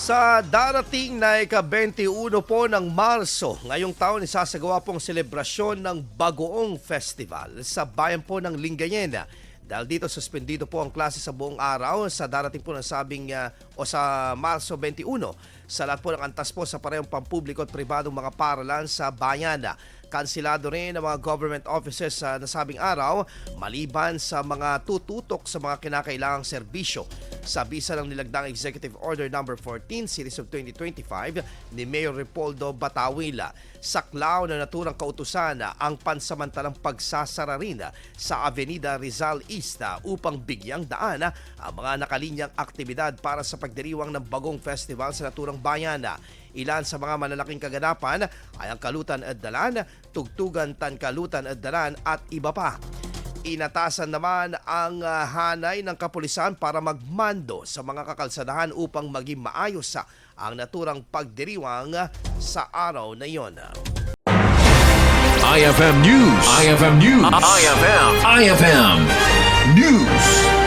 Sa darating na ika-21 po ng Marso, ngayong taon isasagawa pong selebrasyon ng Bagoong Festival sa bayan po ng Lingayen. Dahil dito suspendido po ang klase sa buong araw sa darating po ng sa Marso 21. Sa lahat po ng antas po sa parehong pampubliko at pribadong mga paralan sa bayan. Kansilado rin ang mga government offices sa nasabing araw maliban sa mga tututok sa mga kinakailangang serbisyo. Sa bisa ng nilagdang Executive Order No. 14 Series of 2025 ni Mayor Repoldo Batawila, saklaw na naturang kautusan ang pansamantalang pagsasara rin sa Avenida Rizal East upang bigyang daan ang mga nakalinyang aktibidad para sa pagdiriwang ng Bagong Festival sa naturang bayan. Ilan sa mga malalaking kaganapan ay ang Kalutan at Dalan, Tugtugan Tankalutan at Dalan at iba pa. Inatasan naman ang hanay ng kapulisan para magmando sa mga kakalsadahan upang maging maayos ang naturang pagdiriwang sa araw na iyon. IFM News. IFM News. IFM News.